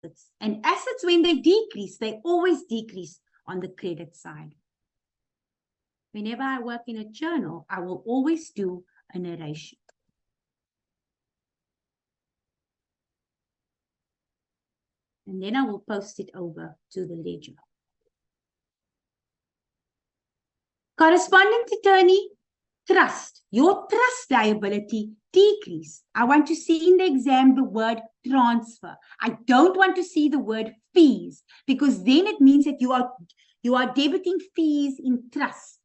assets. And assets, when they decrease, they always decrease on the credit side. Whenever I work in a journal, I will always do a narration. And then I will post it over to the ledger. Correspondent attorney, trust. Your trust liability decrease. I want to see in the exam the word transfer. I don't want to see the word fees, because then it means that you are debiting fees in trust.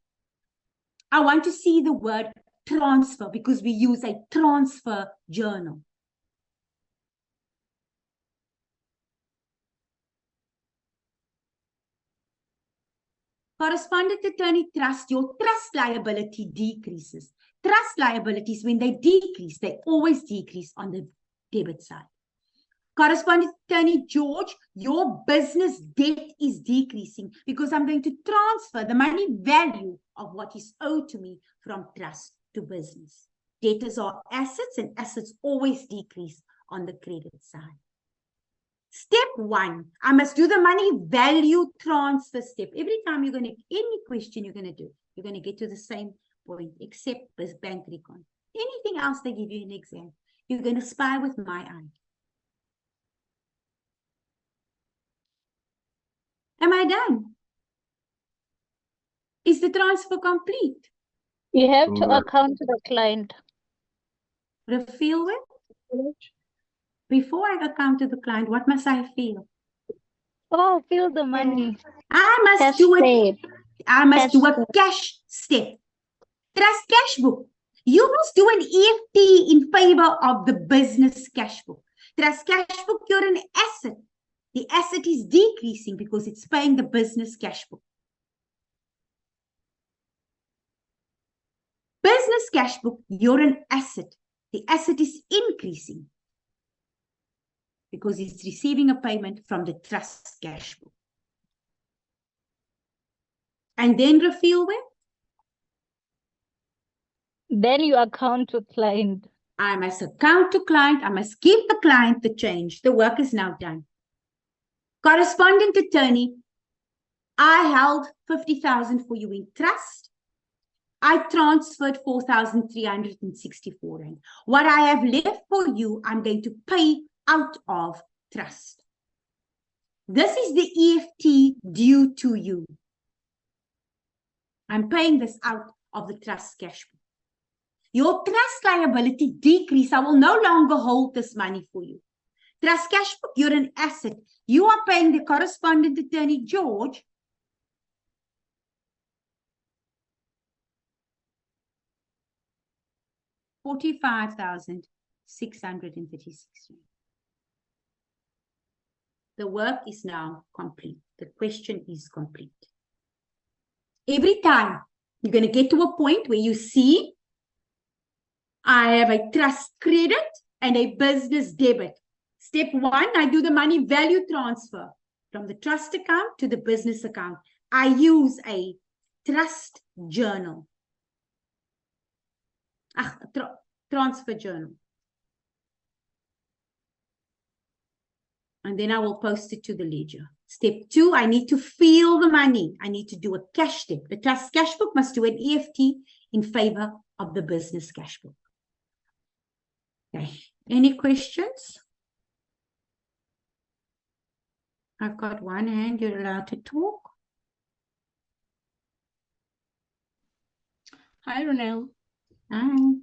I want to see the word transfer because we use a transfer journal. Correspondent attorney trust, your trust liability decreases. Trust liabilities, when they decrease, they always decrease on the debit side. Correspondent attorney George, your business debt is decreasing because I'm going to transfer the money value of what is owed to me from trust to business. Debtors are assets, and assets always decrease on the credit side. Step 1, I must do the money value transfer step. Every time you're going to, any question you're going to do, you're going to get to the same point, except this bank recon. Anything else they give you in exam, you're going to spy with my eye. Am I done? Is the transfer complete? You have to account to the client. Refill with? Before I account to the client, what must I feel? Oh, feel the money. I must Cash do it. step. I must Cash do a step. cash step. Trust cash book. You must do an EFT in favor of the business cash book. Trust cash book, you're an asset. The asset is decreasing because it's paying the business cash book. Business cash book, you're an asset. The asset is increasing because it's receiving a payment from the trust cash book. And then refill with? Then you account to client. I must account to client. I must give the client the change. The work is now done. Correspondent attorney, I held 50,000 for you in trust. I transferred 4,364 rand. What I have left for you, I'm going to pay out of trust. This is the EFT due to you. I'm paying this out of the trust cash book. Your trust liability decrease. I will no longer hold this money for you. Trust cash book, you're an asset. You are paying the correspondent attorney, George, $45,636. The work is now complete. The question is complete. Every time you're going to get to a point where you see, I have a trust credit and a business debit. Step 1, I do the money value transfer from the trust account to the business account. I use a trust journal. Transfer journal. And then I will post it to the ledger. Step 2, I need to feel the money. I need to do a cash step. The trust cash book must do an EFT in favor of the business cash book. Okay. Any questions? I've got one hand. You're allowed to talk. Hi, Ronelle. Hi.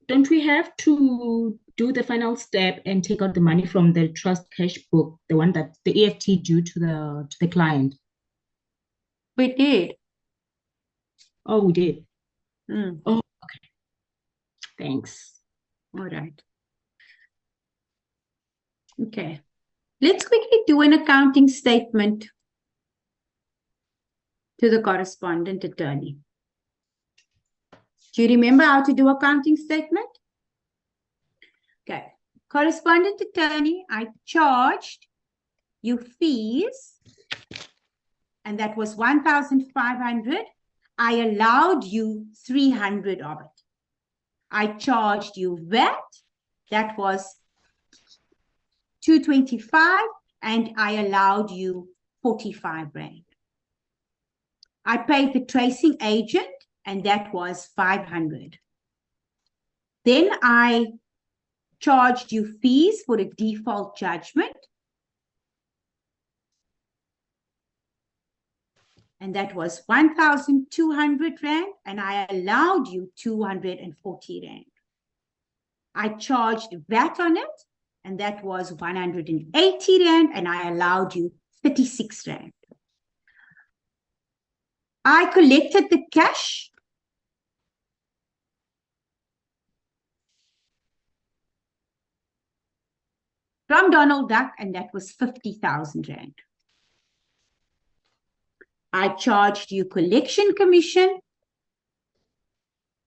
Don't we have to do the final step and take out the money from the trust cash book, the one that the EFT due to the client? We did. Oh, we did. Mm. Oh, okay. Thanks. All right. Okay. Let's quickly do an accounting statement to the correspondent attorney. Do you remember how to do accounting statement? Okay. Correspondent attorney, I charged you fees, and that was 1,500. I allowed you 300 of it. I charged you VAT, that was 225, and I allowed you 45 rand. I paid the tracing agent, and that was 500. Then I charged you fees for a default judgment, and that was 1,200 rand, and I allowed you 240 rand. I charged VAT on it, and that was 180 rand, and I allowed you 36 rand. I collected the cash from Donald Duck, and that was 50,000 rand. I charged you collection commission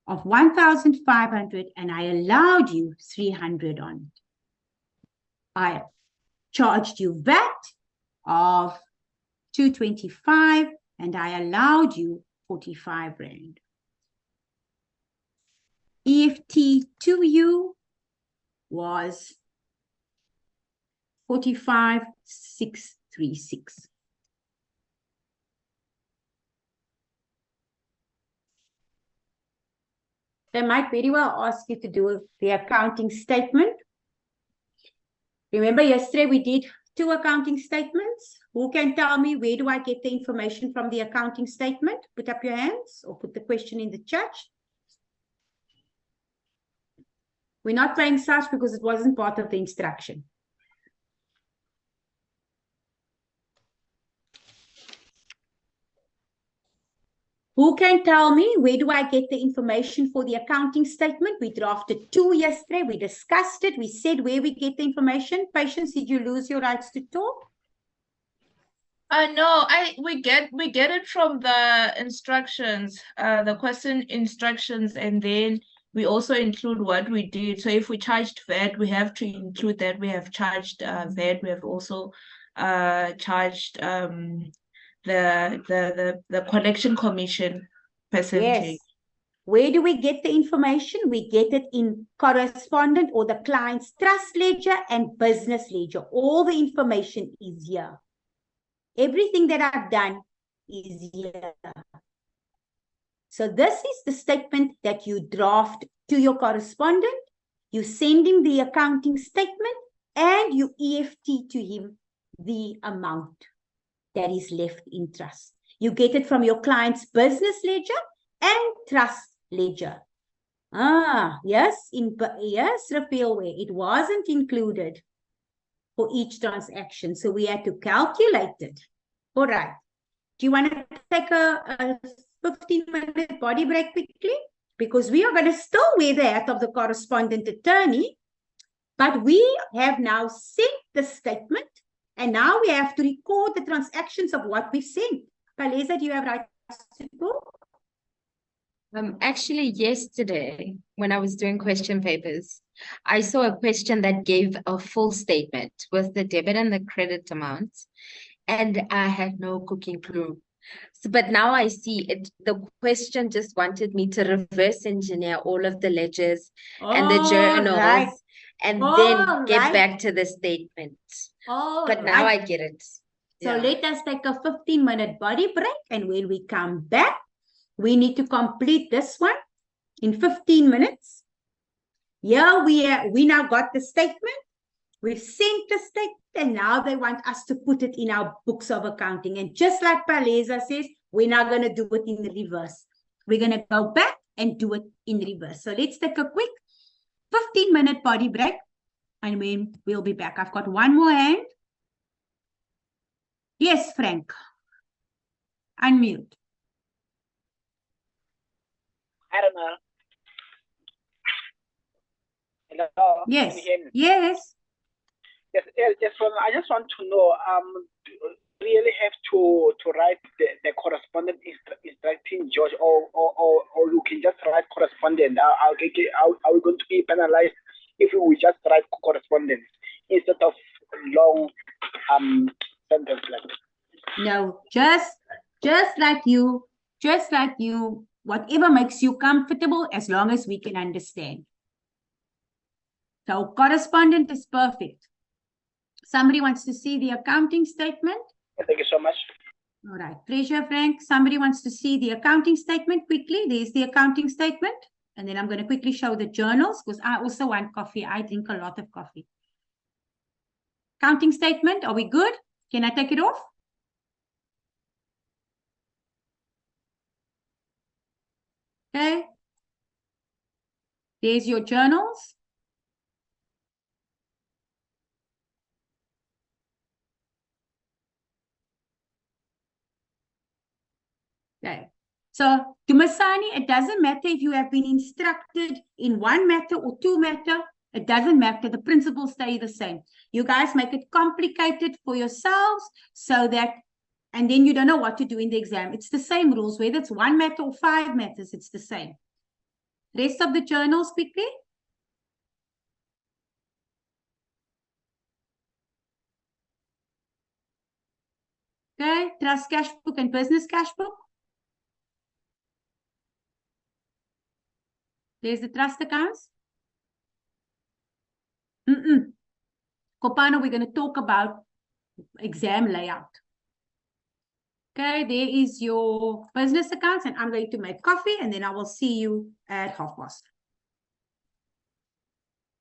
of 1,500, and I allowed you 300 on it. I charged you VAT of 225, and I allowed you 45 rand. EFT to you was 45,636. They might very well ask you to do the accounting statement. Remember yesterday we did 2 accounting statements? Who can tell me where do I get the information from the accounting statement? Put up your hands or put the question in the chat. We're not playing such because it wasn't part of the instruction. Who can tell me where do I get the information for the accounting statement? We drafted 2 yesterday. We discussed it. We said where we get the information. Patience, did you lose your rights to talk? No, we get it from the instructions, the question instructions, and then we also include what we did. So if we charged VAT, we have to include that we have charged VAT. We have also charged the collection commission percentage. Yes. Where do we get the information? We get it in correspondent or the client's trust ledger and business ledger. All the information is here. Everything that I've done is here. So this is the statement that you draft to your correspondent. You send him the accounting statement and you EFT to him the amount that is left in trust. You get it from your client's business ledger and trust ledger. Yes, Rafael, it wasn't included for each transaction. So we had to calculate it. All right. Do you want to take a 15-minute body break quickly? Because we are going to still wear the hat of the correspondent attorney, but we have now sent the statement, and now we have to record the transactions of what we've sent. Palesa, do you have rights to talk? Actually, yesterday, when I was doing question papers, I saw a question that gave a full statement with the debit and the credit amounts, and I had no cooking clue. So, but now I see it. The question just wanted me to reverse engineer all of the ledgers and the journals, and then get back to the statement. But now I get it. So let us take a 15-minute body break, and when we come back, we need to complete this one in 15 minutes. Yeah, we now got the statement. We've sent the statement, and now they want us to put it in our books of accounting. And just like Palesa says, we're now going to do it in reverse. We're going to go back and do it in reverse. So let's take a quick 15-minute body break, and we'll be back. I've got one more hand. Yes, Frank. Unmute. I don't know. Hello. Yes. Can you hear me? Yes. Yes. I just want to know. Do you really have to write the correspondent instructing George, or you can just write correspondent? Are we going to be penalized if we just write correspondence instead of long sentence like that? No, just like you, whatever makes you comfortable, as long as we can understand. So correspondent is perfect. Somebody wants to see the accounting statement? Thank you so much. All right, Treasurer Frank, somebody wants to see the accounting statement quickly. There's the accounting statement. And then I'm going to quickly show the journals because I also want coffee. I drink a lot of coffee. Accounting statement, are we good? Can I take it off? Okay. There's your journals. Okay. So, Dumasani, it doesn't matter if you have been instructed in one matter or two matter. It doesn't matter. The principles stay the same. You guys make it complicated for yourselves so that, and then you don't know what to do in the exam. It's the same rules, whether it's one matter or 5 matters, it's the same. Rest of the journals quickly. Okay, trust cash book and business cash book. There's the trust accounts. Kopano, we're going to talk about exam layout. Okay, there is your business accounts, and I'm going to make coffee, and then I will see you at 12:30.